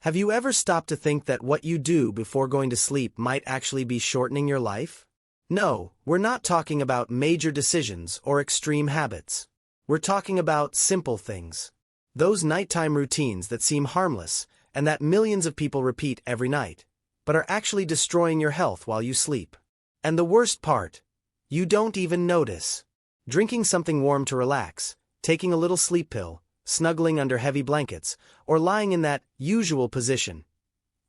Have you ever stopped to think that what you do before going to sleep might actually be shortening your life? No, we're not talking about major decisions or extreme habits. We're talking about simple things. Those nighttime routines that seem harmless and that millions of people repeat every night, but are actually destroying your health while you sleep. And the worst part, you don't even notice. Drinking something warm to relax, taking a little sleep pill, snuggling under heavy blankets, or lying in that usual position.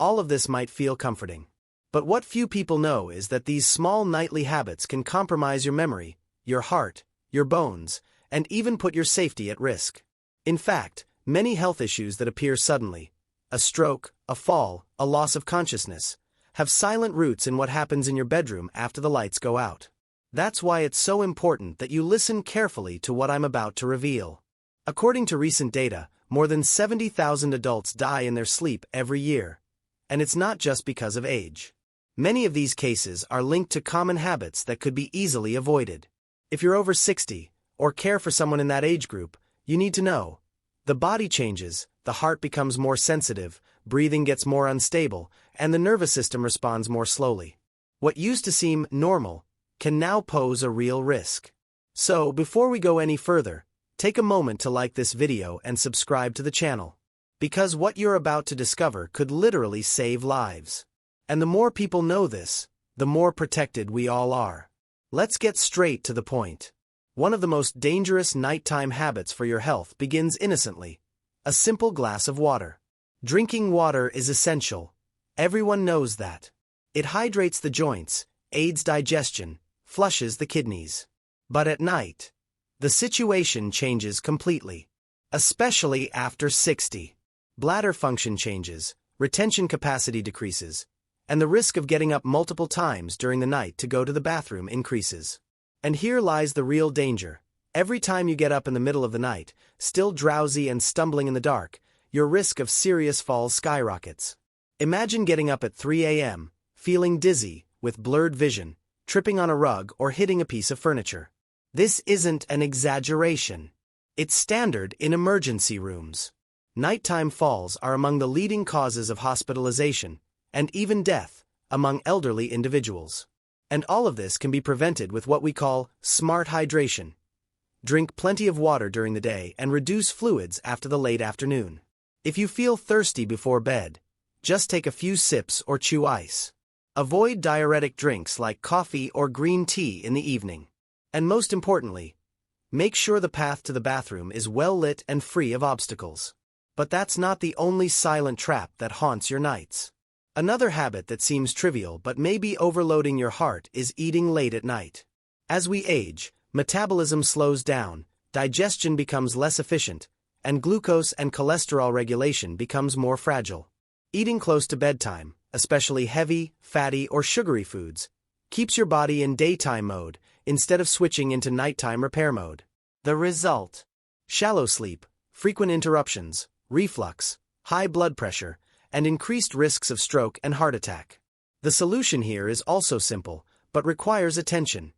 All of this might feel comforting. But what few people know is that these small nightly habits can compromise your memory, your heart, your bones, and even put your safety at risk. In fact, many health issues that appear suddenly, a stroke, a fall, a loss of consciousness, have silent roots in what happens in your bedroom after the lights go out. That's why it's so important that you listen carefully to what I'm about to reveal. According to recent data, more than 70,000 adults die in their sleep every year. And it's not just because of age. Many of these cases are linked to common habits that could be easily avoided. If you're over 60, or care for someone in that age group, you need to know. The body changes, the heart becomes more sensitive, breathing gets more unstable, and the nervous system responds more slowly. What used to seem normal can now pose a real risk. So, before we go any further, take a moment to like this video and subscribe to the channel. Because what you're about to discover could literally save lives. And the more people know this, the more protected we all are. Let's get straight to the point. One of the most dangerous nighttime habits for your health begins innocently. A simple glass of water. Drinking water is essential. Everyone knows that. It hydrates the joints, aids digestion, flushes the kidneys. But at night, the situation changes completely. Especially after 60. Bladder function changes, retention capacity decreases, and the risk of getting up multiple times during the night to go to the bathroom increases. And here lies the real danger. Every time you get up in the middle of the night, still drowsy and stumbling in the dark, your risk of serious falls skyrockets. Imagine getting up at 3 a.m., feeling dizzy, with blurred vision, tripping on a rug or hitting a piece of furniture. This isn't an exaggeration. It's standard in emergency rooms. Nighttime falls are among the leading causes of hospitalization, and even death, among elderly individuals. And all of this can be prevented with what we call smart hydration. Drink plenty of water during the day and reduce fluids after the late afternoon. If you feel thirsty before bed, just take a few sips or chew ice. Avoid diuretic drinks like coffee or green tea in the evening. And most importantly, make sure the path to the bathroom is well lit and free of obstacles. But that's not the only silent trap that haunts your nights. Another habit that seems trivial but may be overloading your heart is eating late at night. As we age, metabolism slows down, digestion becomes less efficient, and glucose and cholesterol regulation becomes more fragile. Eating close to bedtime, especially heavy, fatty, or sugary foods, keeps your body in daytime mode instead of switching into nighttime repair mode. The result: shallow sleep, frequent interruptions, reflux, high blood pressure, and increased risks of stroke and heart attack. The solution here is also simple, but requires attention.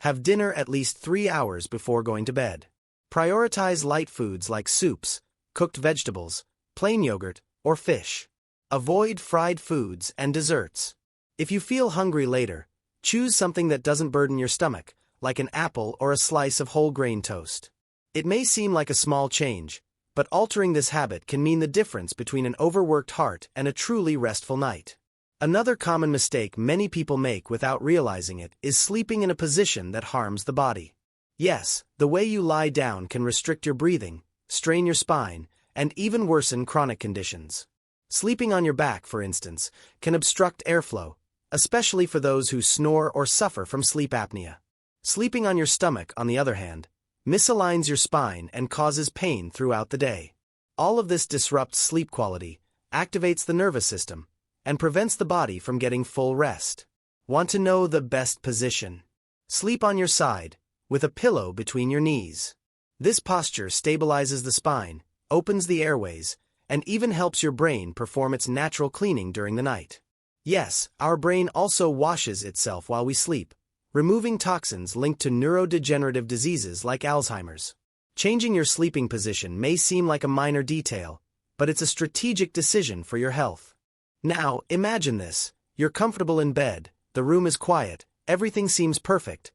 Have dinner at least 3 hours before going to bed. Prioritize light foods like soups, cooked vegetables, plain yogurt, or fish. Avoid fried foods and desserts. If you feel hungry later, choose something that doesn't burden your stomach, like an apple or a slice of whole grain toast. It may seem like a small change, but altering this habit can mean the difference between an overworked heart and a truly restful night. Another common mistake many people make without realizing it is sleeping in a position that harms the body. Yes, the way you lie down can restrict your breathing, strain your spine, and even worsen chronic conditions. Sleeping on your back, for instance, can obstruct airflow, especially for those who snore or suffer from sleep apnea. Sleeping on your stomach, on the other hand, misaligns your spine and causes pain throughout the day. All of this disrupts sleep quality, activates the nervous system, and prevents the body from getting full rest. Want to know the best position? Sleep on your side, with a pillow between your knees. This posture stabilizes the spine, opens the airways, and even helps your brain perform its natural cleaning during the night. Yes, our brain also washes itself while we sleep, removing toxins linked to neurodegenerative diseases like Alzheimer's. Changing your sleeping position may seem like a minor detail, but it's a strategic decision for your health. Now, imagine this. You're comfortable in bed, the room is quiet, everything seems perfect,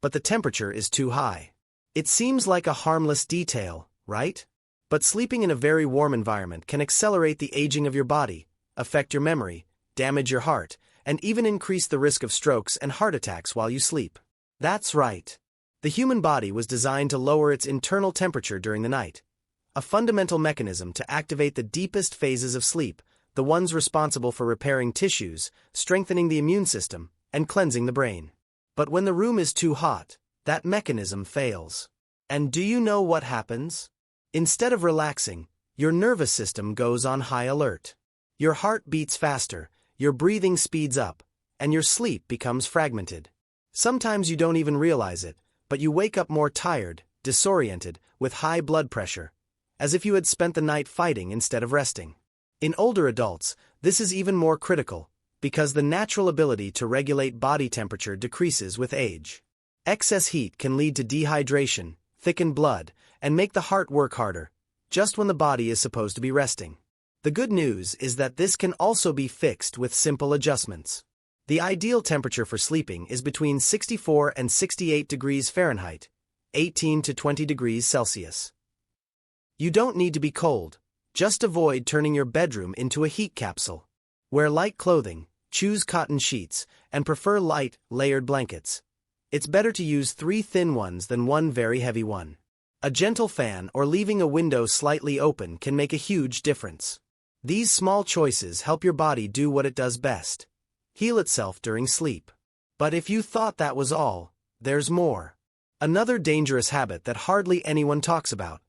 but the temperature is too high. It seems like a harmless detail, right? But sleeping in a very warm environment can accelerate the aging of your body, affect your memory, damage your heart, and even increase the risk of strokes and heart attacks while you sleep. That's right. The human body was designed to lower its internal temperature during the night, a fundamental mechanism to activate the deepest phases of sleep, the ones responsible for repairing tissues, strengthening the immune system, and cleansing the brain. But when the room is too hot, that mechanism fails. And do you know what happens? Instead of relaxing, your nervous system goes on high alert. Your heart beats faster, your breathing speeds up, and your sleep becomes fragmented. Sometimes you don't even realize it, but you wake up more tired, disoriented, with high blood pressure, as if you had spent the night fighting instead of resting. In older adults, this is even more critical, because the natural ability to regulate body temperature decreases with age. Excess heat can lead to dehydration, thicken blood, and make the heart work harder, just when the body is supposed to be resting. The good news is that this can also be fixed with simple adjustments. The ideal temperature for sleeping is between 64 and 68 degrees Fahrenheit, 18 to 20 degrees Celsius. You don't need to be cold, just avoid turning your bedroom into a heat capsule. Wear light clothing, choose cotton sheets, and prefer light, layered blankets. It's better to use 3 thin ones than 1 very heavy one. A gentle fan or leaving a window slightly open can make a huge difference. These small choices help your body do what it does best: heal itself during sleep. But if you thought that was all, there's more. Another dangerous habit that hardly anyone talks about: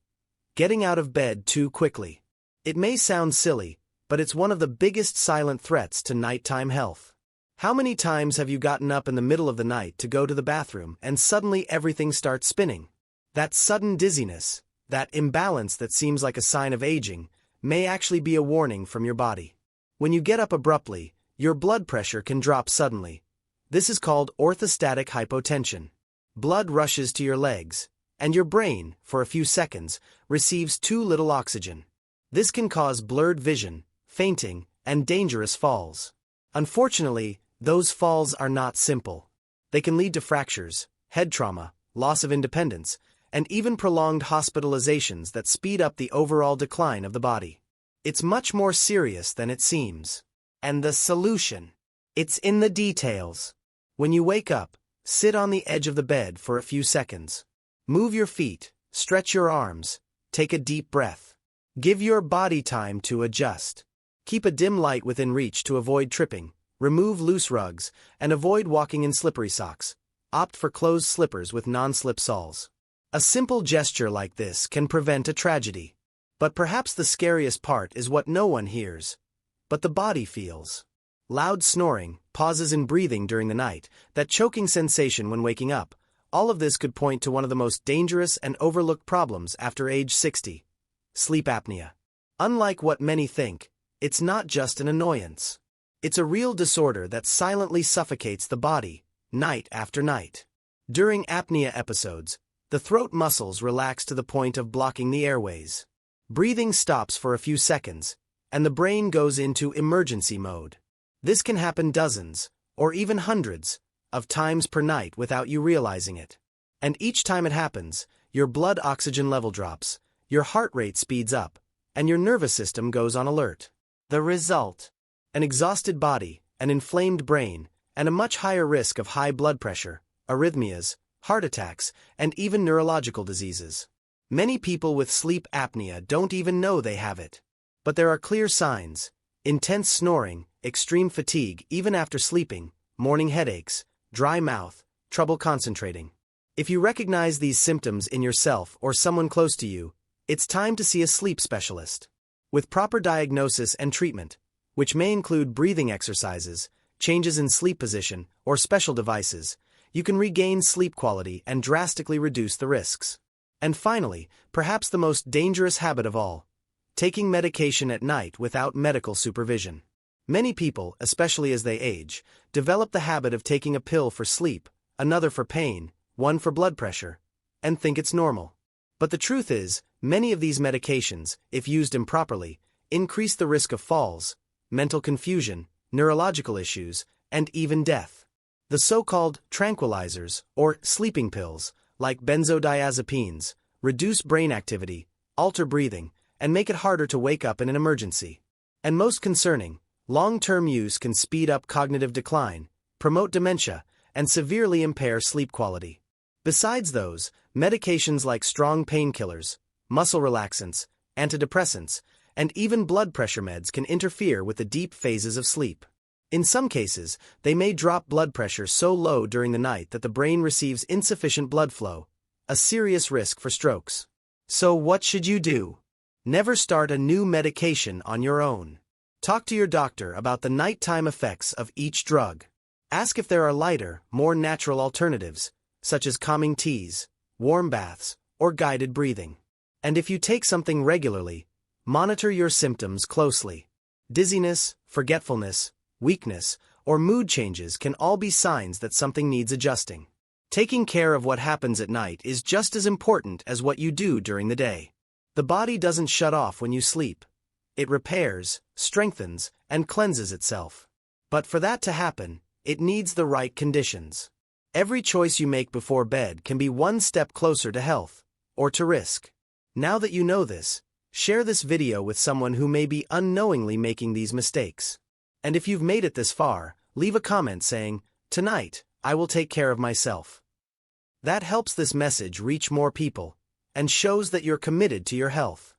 getting out of bed too quickly. It may sound silly, but it's one of the biggest silent threats to nighttime health. How many times have you gotten up in the middle of the night to go to the bathroom and suddenly everything starts spinning? That sudden dizziness, that imbalance that seems like a sign of aging, may actually be a warning from your body. When you get up abruptly, your blood pressure can drop suddenly. This is called orthostatic hypotension. Blood rushes to your legs, and your brain, for a few seconds, receives too little oxygen. This can cause blurred vision, fainting, and dangerous falls. Unfortunately, those falls are not simple. They can lead to fractures, head trauma, loss of independence, and even prolonged hospitalizations that speed up the overall decline of the body. It's much more serious than it seems. And the solution? It's in the details. When you wake up, sit on the edge of the bed for a few seconds. Move your feet, stretch your arms, take a deep breath. Give your body time to adjust. Keep a dim light within reach to avoid tripping. Remove loose rugs, and avoid walking in slippery socks. Opt for closed slippers with non-slip soles. A simple gesture like this can prevent a tragedy. But perhaps the scariest part is what no one hears, but the body feels. Loud snoring, pauses in breathing during the night, that choking sensation when waking up, all of this could point to one of the most dangerous and overlooked problems after age 60. Sleep apnea. Unlike what many think, it's not just an annoyance. It's a real disorder that silently suffocates the body, night after night. During apnea episodes, the throat muscles relax to the point of blocking the airways. Breathing stops for a few seconds, and the brain goes into emergency mode. This can happen dozens, or even hundreds, of times per night without you realizing it. And each time it happens, your blood oxygen level drops, your heart rate speeds up, and your nervous system goes on alert. The result: an exhausted body, an inflamed brain, and a much higher risk of high blood pressure, arrhythmias, heart attacks, and even neurological diseases. Many people with sleep apnea don't even know they have it. But there are clear signs: intense snoring, extreme fatigue even after sleeping, morning headaches, dry mouth, trouble concentrating. If you recognize these symptoms in yourself or someone close to you, it's time to see a sleep specialist. With proper diagnosis and treatment, which may include breathing exercises, changes in sleep position, or special devices, you can regain sleep quality and drastically reduce the risks. And finally, perhaps the most dangerous habit of all: taking medication at night without medical supervision. Many people, especially as they age, develop the habit of taking a pill for sleep, another for pain, one for blood pressure, and think it's normal. But the truth is, many of these medications, if used improperly, increase the risk of falls, mental confusion, neurological issues, and even death. The so-called tranquilizers, or sleeping pills, like benzodiazepines, reduce brain activity, alter breathing, and make it harder to wake up in an emergency. And most concerning, long-term use can speed up cognitive decline, promote dementia, and severely impair sleep quality. Besides those, medications like strong painkillers, muscle relaxants, antidepressants, and even blood pressure meds can interfere with the deep phases of sleep. In some cases, they may drop blood pressure so low during the night that the brain receives insufficient blood flow, a serious risk for strokes. So what should you do? Never start a new medication on your own. Talk to your doctor about the nighttime effects of each drug. Ask if there are lighter, more natural alternatives, such as calming teas, warm baths, or guided breathing. And if you take something regularly, monitor your symptoms closely. Dizziness, forgetfulness, weakness, or mood changes can all be signs that something needs adjusting. Taking care of what happens at night is just as important as what you do during the day. The body doesn't shut off when you sleep. It repairs, strengthens, and cleanses itself. But for that to happen, it needs the right conditions. Every choice you make before bed can be one step closer to health, or to risk. Now that you know this, share this video with someone who may be unknowingly making these mistakes. And if you've made it this far, leave a comment saying, "Tonight, I will take care of myself." That helps this message reach more people, and shows that you're committed to your health.